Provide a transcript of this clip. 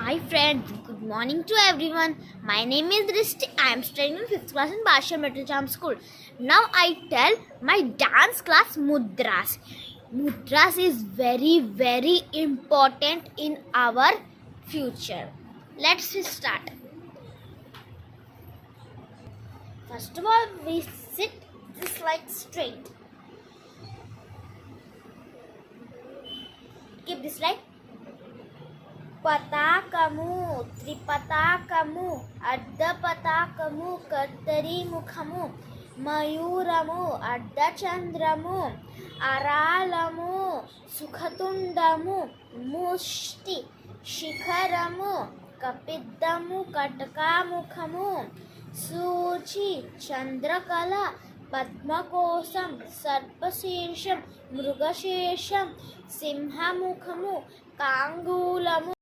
Hi friends, good morning to everyone. My name is Drishti. I am studying in 5th class in Bashar Middle Charm School. Now I tell my dance class Mudras. Mudras is very important in our future. Let's start. First of all, we sit just like straight. Keep this like పతాకము త్రిపతాకము అర్ధపతాకము కత్తరి ముఖము మయూరము అర్ధచంద్రము అరాళము సుఖతుండము ముష్టి శిఖరము కపిద్దము కటకాముఖము సూచి చంద్రకళ పద్మకోశం సర్పశీర్షం మృగశీర్షం సింహముఖము కాంగూలము